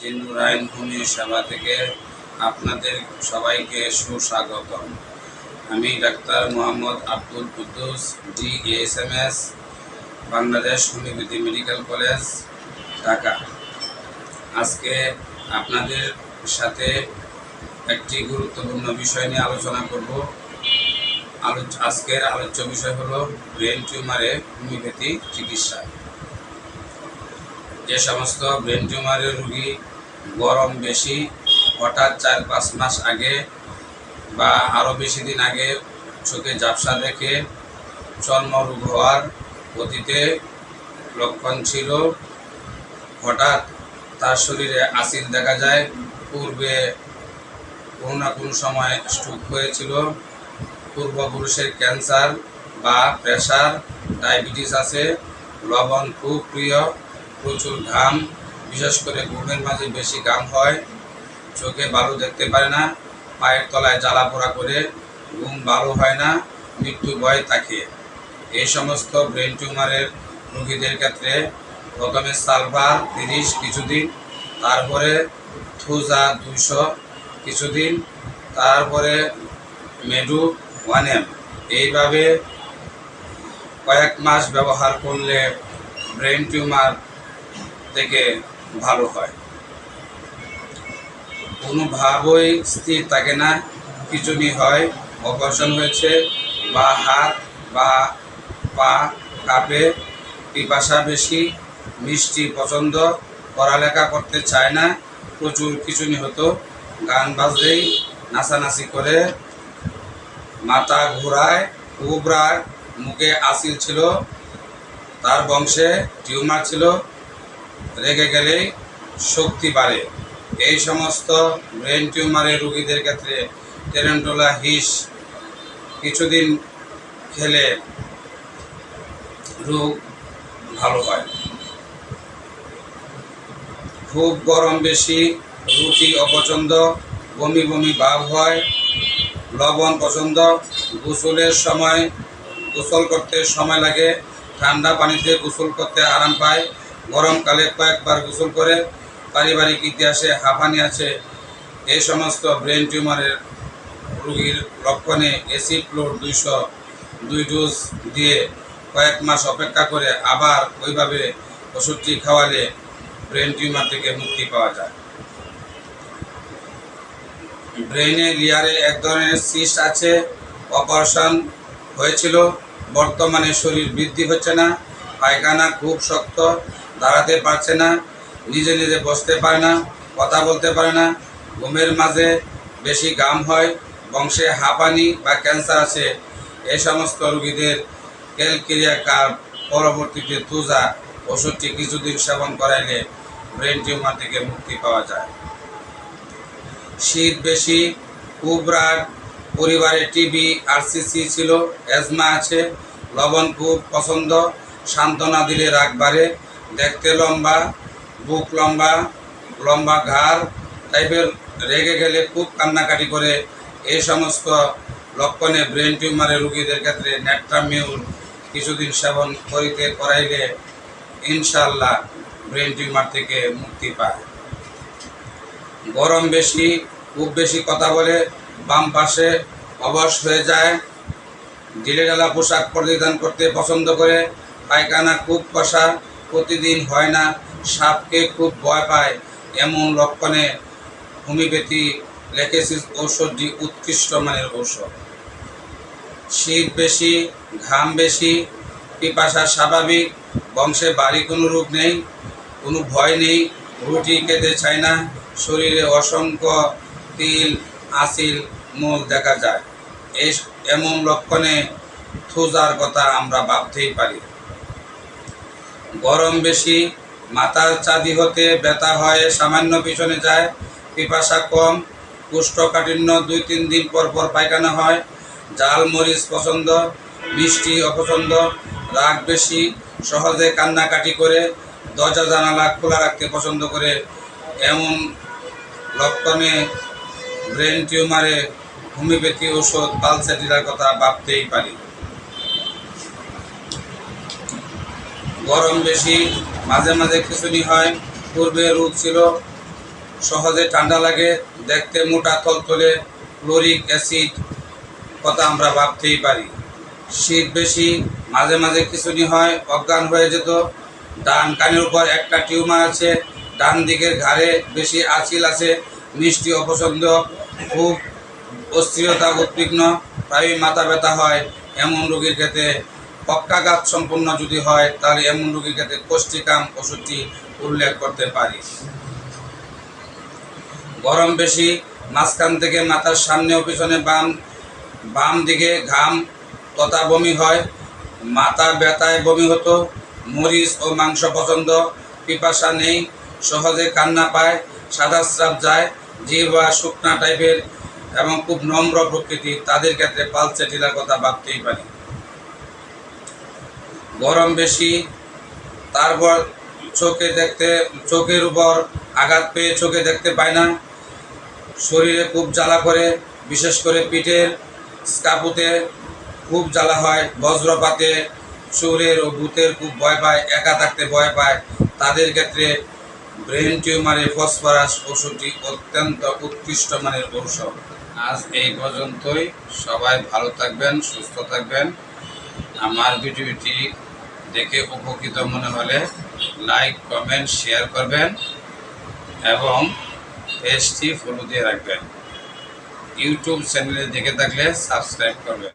Jinnurain homeo সেবা থেকে আপনাদের সবাইকে সুস্বাগতম। আমি doctor Mohammad Abdul Quddus, DASMS, Bangladesh homeopathy medical college, Dhaka. আজকে আপনাদের সাথে একটি গুরুত্বপূর্ণ বিষয় নিয়ে আলোচনা করব। আজকের আলোচ্য বিষয় হলো ব্রেন টিউমারে হোমিওপ্যাথি চিকিৎসা। যে সমস্ত ব্রেন টিউমারের রোগী গরম বেশি, হঠাৎ 4-5 মাস আগে বা আরও বেশি দিন আগে চোখে ঝাপসা দেখে চর্মরোগ হওয়ার অতীতে লক্ষণ ছিল, হঠাৎ তার শরীরে অ্যাসিড দেখা যায়, পূর্বে কোনো না কোনো সময় স্ট্রোক হয়েছিল, পূর্বপুরুষের ক্যান্সার বা প্রেশার, ডায়াবেটিস আছে, লবণ খুব প্রিয়, প্রচুর ঘাম, বিশেষ করে ঘুমের মাঝে বেশি ঘাম হয়, চোখে ভালো দেখতে পারে না, পায়ের তলায় জ্বালা পোড়া করে, ঘুম ভালো হয় না, মৃত্যু ভয় থাকে। এই সমস্ত ব্রেন টিউমারের রোগীদের ক্ষেত্রে প্রথমে সালফার 30 কিছুদিন, তারপরে থুজা 200 কিছুদিন, তারপরে মেডু 1M। এইভাবে কয়েক মাস ব্যবহার করলে ব্রেন টিউমার থেকে ভালো হয়। কোনোভাবেই স্থির থাকে না, খিঁচুনি হয়, অপারেশন হয়েছে, বা হাত বা পা কাঁপে, পিপাসা বেশি, মিষ্টি পছন্দ, পড়ালেখা করতে চায় না, প্রচুর খিঁচুনি হতো, গান বাজলেই নাচানাচি করে, মাথা ঘোরায়, উবরায়, মুখে অ্যাসিড ছিল, তার বংশে টিউমার ছিল, রেগে গেলেই শক্তি বাড়ে। এই সমস্ত ব্রেন টিউমারের রোগীদের ক্ষেত্রে টেরেন্টোলা হিস কিছুদিন খেলে রোগ ভালো হয়। খুব গরম বেশি, রুটি অপছন্দ, বমি বমি ভাব হয়, লবণ পছন্দ, গোসল করতে সময় লাগে, ঠান্ডা পানিতে গোসল করতে আরাম পায়, গরমকালে কয়েকবার গোসল করে, পারিবারিক ইতিহাসে হাঁপানি আছে। এই সমস্ত ব্রেন টিউমারের রোগীর লক্ষণে অ্যাসিড-ফ্লোর 200 2 ডোজ দিয়ে কয়েক মাস অপেক্ষা করে আবার ওইভাবে ওষুধটি খাওয়ালে ব্রেন টিউমার থেকে মুক্তি পাওয়া যায়। ব্রেনে লিয়ারে এক ধরনের সিস্ট আছে, অপারেশন হয়েছিল, বর্তমানে শরীর বৃদ্ধি হচ্ছে না, পায়খানা খুব শক্ত, দাঁড়াতে পারছে না, নিজে নিজে বসতে পারে না, কথা বলতে পারে না, ঘুমের মাঝে বেশি ঘাম হয়, বংশে হাঁপানি বা ক্যান্সার আছে। এই সমস্ত রোগীদের ক্যালকেরিয়া পরবর্তীতে তুজা ওষুধটি কিছুদিন সেবন করাইলে ব্রেন টিউমার থেকে মুক্তি পাওয়া যায়। শীত বেশি, খুব রাগ, পরিবারে টিবি, RCC ছিল, অ্যাজমা আছে, লবণ খুব পছন্দ, সান্ত্বনা দিলে রাগ বাড়ে, দেখতে লম্বা, বুক লম্বা, লম্বা ঘাড় টাইপের, রেগে গেলে খুব কান্নাকাটি করে। এই সমস্ত লক্ষণে ব্রেন টিউমারের রোগীদের ক্ষেত্রে নেট্রামিউর কিছুদিন সেবন করাইলে ইনশাআল্লাহ ব্রেন টিউমার থেকে মুক্তি পায়। গরম বেশি, খুব বেশি কথা বলে, বাম পাশে অবশ হয়ে যায়, ঢিলেঢালা পোশাক পরিধান করতে পছন্দ করে, পায়খানা খুব কষা, প্রতিদিন হয় না, সাপকে খুব ভয় পায়। এমন লক্ষণে হোমিওপ্যাথি লেকেসিস ঔষধটি উৎকৃষ্ট মানের ঔষধ। শীত বেশি, ঘাম বেশি, পিপাসা স্বাভাবিক, বংশে বাড়ি কোনো রোগ নেই, কোনো ভয় নেই, রুটি খেতে চায় না, শরীরে অসংখ্য তিল, আসিল, মূল দেখা যায়। এমন লক্ষণে থুজার কথা আমরা ভাবতেই পারি। গরম বেশি, মাথার চাঁদি হতে ব্যথা হয়, সামান্য পিছনে যায়, পিপাসা কম, কোষ্ঠকাঠিন্য 2-3 দিন পর পর পায়খানা হয়, ঝাল মরিচ পছন্দ, মিষ্টি অপছন্দ, রাগ বেশি, সহজে কান্নাকাটি করে, দরজা জানালা খোলা রাখতে পছন্দ করে। এমন লক্ষণে ব্রেন টিউমারে হোমিওপ্যাথি ওষুধ পালসেটিরার কথা ভাবতেই পারি। গরম বেশি, মাঝে মাঝে খিঁচুনি হয়, পূর্বে রোগ ছিল, সহজে ঠান্ডা লাগে, দেখতে মোটা তলতলে, ক্লোরিক অ্যাসিড কথা আমরা ভাবতেই পারি। শীত বেশি, মাঝে মাঝে খিঁচুনি হয়, অজ্ঞান হয়ে যেত। ডান কানের উপর একটা টিউমার আছে, ডান দিকের ঘাড়ে বেশি আঁচিল আছে, মিষ্টি অপছন্দ, খুব অস্থিরতা, উদ্বিগ্ন, প্রায়ই মাথা ব্যথা হয়। এমন রোগীর ক্ষেত্রে পক্ষাঘাত সম্পন্ন যদি হয় তাহলে এমন রোগীর ক্ষেত্রে কোষ্ঠিকাম ওষুধটি উল্লেখ করতে পারি। গরম বেশি, মাঝখান থেকে মাথার সামনে ও পিছনে বাম দিকে ঘাম তথা বমি হয়, মাথা ব্যথায় বমি হতো, মরিচ ও মাংস পছন্দ, পিপাসা নেই, সহজে কান্না পায়, সাদা স্রাব যায়, জিহ্বা শুকনা টাইপের এবং খুব নম্র প্রকৃতির, তাদের ক্ষেত্রে পালচেটিলার কথা ভাবতেই পারি। গরম বেশি, তারপর চোখের উপর আঘাত পেয়ে চোখে দেখতে পায় না, শরীরে খুব জ্বালা করে, বিশেষ করে পিঠের স্কাপুতে খুব জ্বালা হয়, বজ্রপাতে চোরের ও ভূতের খুব ভয় পায়, একা থাকতে ভয় পায়, তাদের ক্ষেত্রে ব্রেন টিউমারে ফসফরাস ওষুধটি অত্যন্ত উৎকৃষ্ট মানের ঔষধ। আজ এই পর্যন্তই। সবাই ভালো থাকবেন, সুস্থ থাকবেন। আমার ভিডিওটি দেখে উপকৃত মনে হলে লাইক, কমেন্ট, শেয়ার করবেন এবং পেজটি ফলো দিয়ে রাখবেন। ইউটিউব চ্যানেলে দেখে থাকলে সাবস্ক্রাইব করবেন।